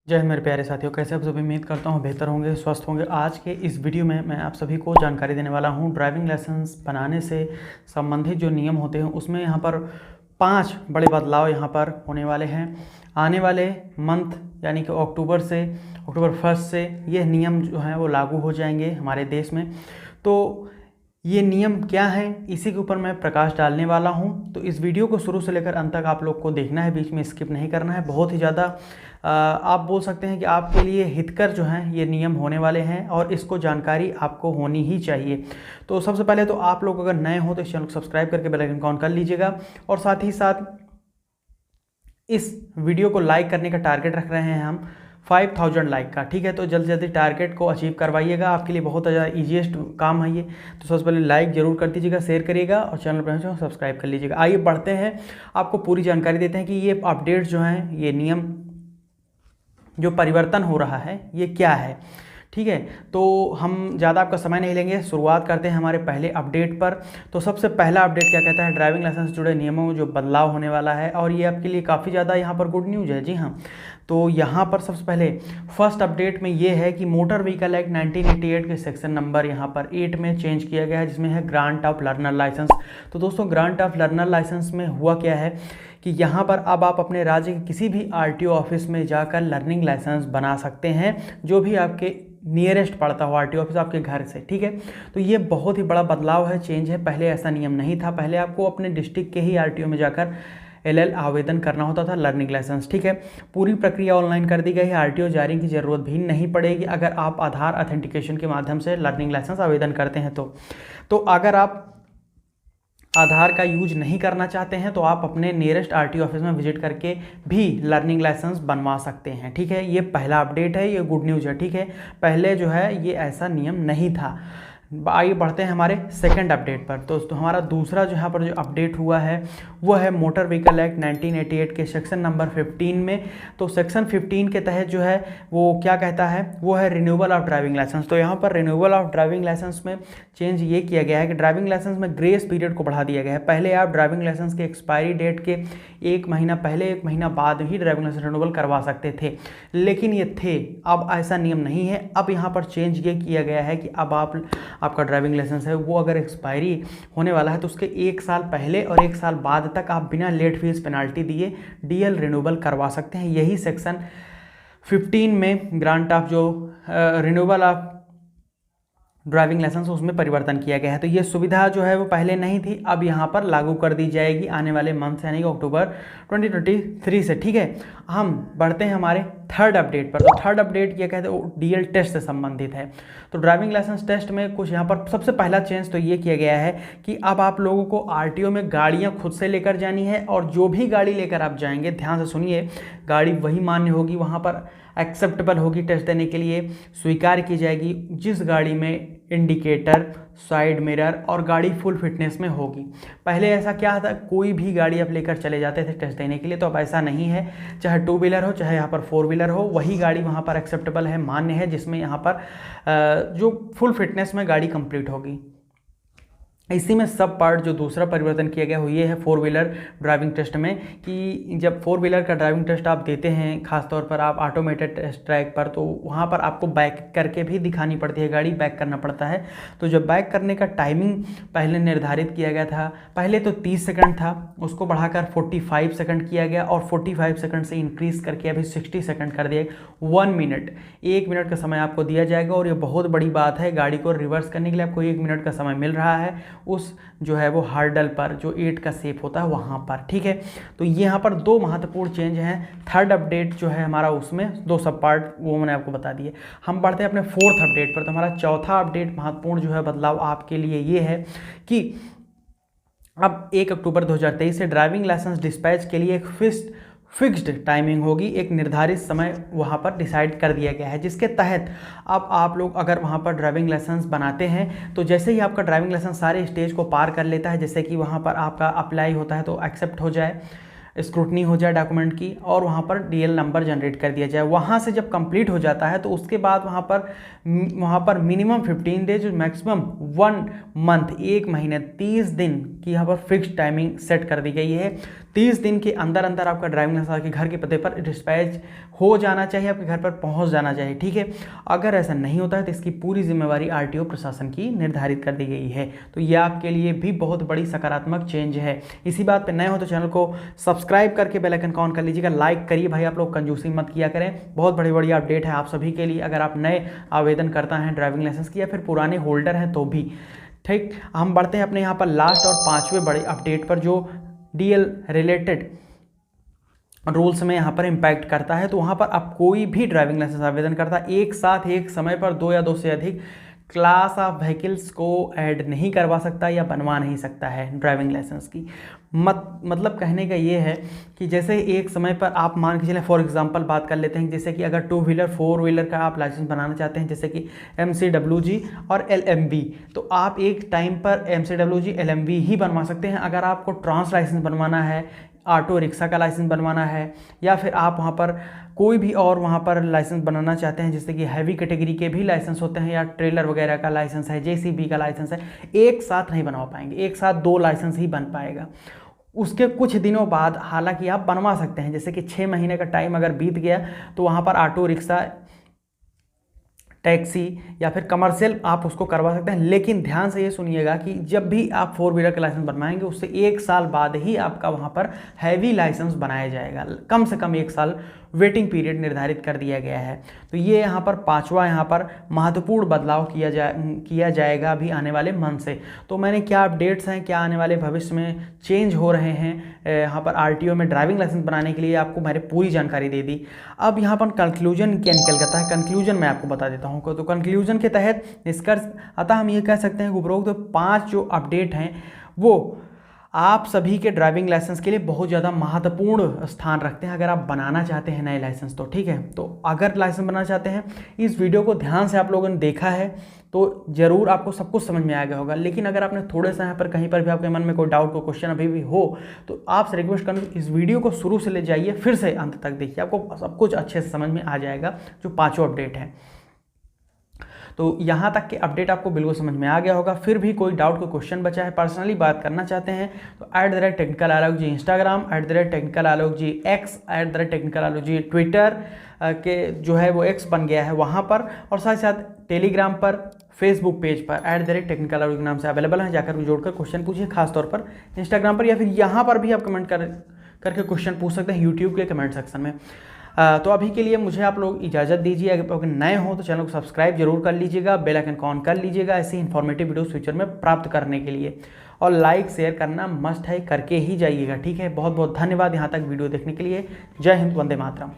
जय हिंद मेरे प्यारे साथियों, कैसे आप सभी। उम्मीद करता हूँ बेहतर होंगे, स्वस्थ होंगे। आज के इस वीडियो में मैं आप सभी को जानकारी देने वाला हूँ ड्राइविंग लाइसेंस बनाने से संबंधित जो नियम होते हैं उसमें यहाँ पर 5 बड़े बदलाव यहाँ पर होने वाले हैं। आने वाले मंथ यानी कि अक्टूबर 1 से ये नियम जो हैं वो लागू हो जाएंगे हमारे देश में। तो ये नियम क्या हैं, इसी के ऊपर मैं प्रकाश डालने वाला हूं। तो इस वीडियो को शुरू से लेकर अंत तक आप लोग को देखना है, बीच में स्किप नहीं करना है। बहुत ही ज़्यादा आप बोल सकते हैं कि आपके लिए हितकर जो हैं ये नियम होने वाले हैं और इसको जानकारी आपको होनी ही चाहिए। तो सबसे पहले तो आप लोग अगर नए हो तो इस चैनल को सब्सक्राइब करके बेल आइकन ऑन कर लीजिएगा और साथ ही साथ इस वीडियो को लाइक करने का टारगेट रख रहे हैं हम 5000 लाइक का। ठीक है, तो जल्दी जल्दी टारगेट को अचीव करवाइएगा, आपके लिए बहुत ज़्यादा ईजीएस्ट काम है ये। तो सबसे पहले लाइक जरूर कर दीजिएगा, शेयर करिएगा और चैनल पर सब्सक्राइब कर लीजिएगा। आइए बढ़ते हैं, आपको पूरी जानकारी देते हैं कि ये अपडेट्स जो हैं, ये नियम जो परिवर्तन हो रहा है ये क्या है। ठीक है, तो हम ज़्यादा आपका समय नहीं लेंगे, शुरुआत करते हैं हमारे पहले अपडेट पर। तो सबसे पहला अपडेट क्या कहता है, ड्राइविंग लाइसेंस से जुड़े नियमों में जो बदलाव होने वाला है और ये आपके लिए काफ़ी ज़्यादा यहाँ पर गुड न्यूज़ है। जी हाँ, तो यहाँ पर सबसे पहले फर्स्ट अपडेट में ये है कि मोटर व्हीकल एक्ट 1988 के सेक्शन नंबर यहाँ पर 8 में चेंज किया गया है, जिसमें है ग्रांट ऑफ लर्नर लाइसेंस। तो दोस्तों, ग्रांट ऑफ लर्नर लाइसेंस में हुआ क्या है कि यहाँ पर अब आप अपने राज्य के किसी भी आरटीओ ऑफिस में जाकर लर्निंग लाइसेंस बना सकते हैं, जो भी आपके नियरेस्ट पड़ता हो आरटीओ ऑफिस आपके घर से। ठीक है, तो ये बहुत ही बड़ा बदलाव है, चेंज है। पहले ऐसा नियम नहीं था, पहले आपको अपने डिस्ट्रिक्ट के ही आरटीओ में जाकर एलएल आवेदन करना होता था लर्निंग लाइसेंस। ठीक है, पूरी प्रक्रिया ऑनलाइन कर दी गई है, आरटीओ जारी की जरूरत भी नहीं पड़ेगी अगर आप आधार ऑथेंटिकेशन के माध्यम से लर्निंग लाइसेंस आवेदन करते हैं। तो अगर आप आधार का यूज नहीं करना चाहते हैं तो आप अपने नियरेस्ट आरटीओ ऑफिस में विजिट करके भी लर्निंग लाइसेंस बनवा सकते हैं। ठीक है, ये पहला अपडेट है, ये गुड न्यूज़ है। ठीक है, पहले जो है ये ऐसा नियम नहीं था। आइए बढ़ते हैं हमारे सेकंड अपडेट पर। तो हमारा दूसरा जो यहाँ पर जो अपडेट हुआ है वो है मोटर व्हीकल एक्ट 1988 के सेक्शन नंबर 15 में। तो सेक्शन 15 के तहत जो है वो क्या कहता है, वो है रिन्यूअल ऑफ ड्राइविंग लाइसेंस। तो यहाँ पर रिन्यूअल ऑफ ड्राइविंग लाइसेंस में चेंज ये किया गया है कि ड्राइविंग लाइसेंस में ग्रेस पीरियड को बढ़ा दिया गया है। पहले आप ड्राइविंग लाइसेंस के एक्सपायरी डेट के 1 महीना पहले 1 महीना बाद ही ड्राइविंग लाइसेंस रिन्यूअल करवा सकते थे, लेकिन ये थे, अब ऐसा नियम नहीं है। अब यहाँ पर चेंज ये किया गया है कि अब आपका ड्राइविंग लाइसेंस है वो अगर एक्सपायरी होने वाला है तो उसके 1 साल पहले और 1 साल बाद तक आप बिना लेट फीस पेनाल्टी दिए डीएल रिन्यूअल करवा सकते हैं। यही सेक्शन 15 में ग्रांट ऑफ जो रिन्यूअल ऑफ ड्राइविंग लाइसेंस उसमें परिवर्तन किया गया है। तो ये सुविधा जो है वो पहले नहीं थी, अब यहाँ पर लागू कर दी जाएगी आने वाले मंथ यानी कि अक्टूबर 2023 से। ठीक है, हम बढ़ते हैं हमारे थर्ड अपडेट पर। तो थर्ड अपडेट ये कहते हैं डीएल टेस्ट से संबंधित है। तो ड्राइविंग लाइसेंस टेस्ट में कुछ यहाँ पर सबसे पहला चेंज तो ये किया गया है कि अब आप लोगों को आरटीओ में गाड़ियाँ खुद से लेकर जानी है और जो भी गाड़ी लेकर आप जाएंगे, ध्यान से सुनिए, गाड़ी वही मान्य होगी, वहाँ पर एक्सेप्टेबल होगी, टेस्ट देने के लिए स्वीकार की जाएगी जिस गाड़ी में इंडिकेटर, साइड मिरर और गाड़ी फुल फिटनेस में होगी। पहले ऐसा क्या था, कोई भी गाड़ी आप लेकर चले जाते थे टेस्ट देने के लिए, तो अब ऐसा नहीं है। चाहे 2 व्हीलर हो चाहे यहाँ पर 4 व्हीलर हो, वही गाड़ी वहाँ पर एक्सेप्टेबल है, मान्य है, जिसमें यहाँ पर जो फुल फिटनेस में गाड़ी कंप्लीट होगी। इसी में सब पार्ट जो दूसरा परिवर्तन किया गया वो ये है 4 व्हीलर ड्राइविंग टेस्ट में, कि जब 4 व्हीलर का ड्राइविंग टेस्ट आप देते हैं, खासतौर पर आप ऑटोमेटेड टेस्ट ट्रैक पर, तो वहाँ पर आपको बैक करके भी दिखानी पड़ती है, गाड़ी बैक करना पड़ता है। तो जब बैक करने का टाइमिंग पहले निर्धारित किया गया था, पहले तो 30 सेकंड था, उसको बढ़ाकर 45 सेकंड किया गया और 45 सेकंड से इंक्रीज़ करके अभी 60 सेकंड कर दिया। 1 मिनट, 1 मिनट का समय आपको दिया जाएगा और ये बहुत बड़ी बात है, गाड़ी को रिवर्स करने के लिए आपको 1 मिनट का समय मिल रहा है उस जो है वो हार्डल पर जो 8 का शेप होता है वहाँ पर। ठीक है, तो यहाँ पर 2 महत्वपूर्ण चेंज हैं। थर्ड अपडेट जो है हमारा, उसमें 2 सब पार्ट वो मैंने आपको बता दिए। हम बढ़ते हैं अपने फोर्थ अपडेट पर। तो हमारा चौथा अपडेट महत्वपूर्ण जो है बदलाव आपके लिए ये है कि अब 1 अक्टूबर 2023 से ड्राइविंग लाइसेंस डिस्पैच के लिए एक फिक्स्ड टाइमिंग होगी, एक निर्धारित समय वहाँ पर डिसाइड कर दिया गया है, जिसके तहत अब आप लोग अगर वहाँ पर ड्राइविंग लाइसेंस बनाते हैं तो जैसे ही आपका ड्राइविंग लाइसेंस सारे स्टेज को पार कर लेता है, जैसे कि वहाँ पर आपका अप्लाई होता है तो एक्सेप्ट हो जाए, स्क्रूटनी हो जाए डॉक्यूमेंट की और वहाँ पर डीएल नंबर जनरेट कर दिया जाए, वहाँ से जब कंप्लीट हो जाता है तो उसके बाद वहाँ पर मिनिमम 15 डेज, मैक्सिमम 1 मंथ, 1 महीने 30 दिन की यहाँ पर फिक्स टाइमिंग सेट कर दी गई है। 30 दिन के अंदर अंदर आपका ड्राइविंग लाइसेंस आपके घर के पते पर डिस्पैच हो जाना चाहिए, आपके घर पर पहुंच जाना चाहिए, ठीक है। अगर ऐसा नहीं होता है तो इसकी पूरी जिम्मेवारी आरटीओ प्रशासन की निर्धारित कर दी गई है। तो यह आपके लिए भी बहुत बड़ी सकारात्मक चेंज है। इसी बात पर नए हो तो चैनल को सब्सक्राइब करके बेल आइकन ऑन कर लीजिएगा, लाइक करिए भाई, आप लोग कंजूसी मत किया करें। बहुत बड़ी बड़ी अपडेट है आप सभी के लिए, अगर आप नए आवेदन करता हैं ड्राइविंग लाइसेंस की या फिर पुराने होल्डर हैं तो भी। ठीक, हम बढ़ते हैं अपने यहाँ पर लास्ट और 5वें बड़े अपडेट पर, जो डीएल रिलेटेड रूल्स में यहाँ पर इम्पैक्ट करता है। तो वहाँ पर आप कोई भी ड्राइविंग लाइसेंस आवेदन करता है एक साथ एक समय पर 2 या 2 से अधिक क्लास ऑफ व्हीकल्स को ऐड नहीं करवा सकता या बनवा नहीं सकता है ड्राइविंग लाइसेंस की। मतलब कहने का ये है कि जैसे एक समय पर आप मान के चलें, फॉर एग्जांपल बात कर लेते हैं, जैसे कि अगर 2 व्हीलर 4 व्हीलर का आप लाइसेंस बनाना चाहते हैं, जैसे कि MCWG और LMV, तो आप एक टाइम पर MCWG LMV ही बनवा सकते हैं। अगर आपको ट्रांस लाइसेंस बनवाना है, ऑटो रिक्शा का लाइसेंस बनवाना है, या फिर आप वहाँ पर कोई भी और वहाँ पर लाइसेंस बनाना चाहते हैं, जैसे कि हैवी कैटेगरी के भी लाइसेंस होते हैं, या ट्रेलर वगैरह का लाइसेंस है, JCB का लाइसेंस है, एक साथ नहीं बनवा पाएंगे, एक साथ 2 लाइसेंस ही बन पाएगा। उसके कुछ दिनों बाद हालांकि आप बनवा सकते हैं, जैसे कि 6 महीने का टाइम अगर बीत गया तो वहाँ पर ऑटो रिक्शा, टैक्सी या फिर कमर्शियल आप उसको करवा सकते हैं। लेकिन ध्यान से ये सुनिएगा कि जब भी आप 4 व्हीलर का लाइसेंस बनवाएंगे उससे 1 साल बाद ही आपका वहाँ पर हैवी लाइसेंस बनाया जाएगा, कम से कम 1 साल वेटिंग पीरियड निर्धारित कर दिया गया है। तो ये यहाँ पर 5वां यहाँ पर महत्वपूर्ण बदलाव किया जाएगा अभी आने वाले मंथ से। तो मैंने क्या अपडेट्स हैं, क्या आने वाले भविष्य में चेंज हो रहे हैं यहाँ पर आरटीओ में ड्राइविंग लाइसेंस बनाने के लिए, आपको मैंने पूरी जानकारी दे दी। अब यहाँ पर कंक्लूजन क्या निकल जाता है, कंक्लूजन मैं आपको बता देता हूँ। तो कंक्लूजन के तहत निष्कर्ष अतः हम ये कह सकते हैं कि उपरोक्त तो 5 जो अपडेट हैं वो आप सभी के ड्राइविंग लाइसेंस के लिए बहुत ज़्यादा महत्वपूर्ण स्थान रखते हैं, अगर आप बनाना चाहते हैं नए लाइसेंस तो, ठीक है। तो अगर लाइसेंस बनाना चाहते हैं, इस वीडियो को ध्यान से आप लोगों ने देखा है तो ज़रूर आपको सब कुछ समझ में आ गया होगा। लेकिन अगर आपने थोड़े से यहाँ पर कहीं पर भी आपके मन में कोई डाउट, कोई क्वेश्चन अभी भी हो, तो आपसे रिक्वेस्ट करूँ इस वीडियो को शुरू से ले जाइए, फिर से अंत तक देखिए, आपको सब कुछ अच्छे से समझ में आ जाएगा जो 5 अपडेट हैं। तो यहाँ तक के अपडेट आपको बिल्कुल समझ में आ गया होगा। फिर भी कोई डाउट, कोई क्वेश्चन बचा है, पर्सनली बात करना चाहते हैं तो @technicalaloc Instagram, @technicalaloc X, @technicalaloc Twitter के जो है वो X बन गया है वहाँ पर, और साथ साथ टेलीग्राम पर, फेसबुक पेज पर @technicalaloc के नाम से अवेलेबल है, जाकर जोड़कर क्वेश्चन पूछिए, खासतौर पर इंस्टाग्राम पर, या फिर यहाँ पर भी आप कमेंट करके क्वेश्चन पूछ सकते हैं यूट्यूब के कमेंट सेक्शन में। तो अभी के लिए मुझे आप लोग इजाज़त दीजिए। अगर नए हो तो चैनल को सब्सक्राइब जरूर कर लीजिएगा, बेल आइकन ऑन कर लीजिएगा ऐसे इन्फॉर्मेटिव वीडियोस फ्यूचर में प्राप्त करने के लिए, और लाइक शेयर करना मस्ट है, करके ही जाइएगा, ठीक है। बहुत बहुत धन्यवाद यहाँ तक वीडियो देखने के लिए। जय हिंद, वंदे मातरम।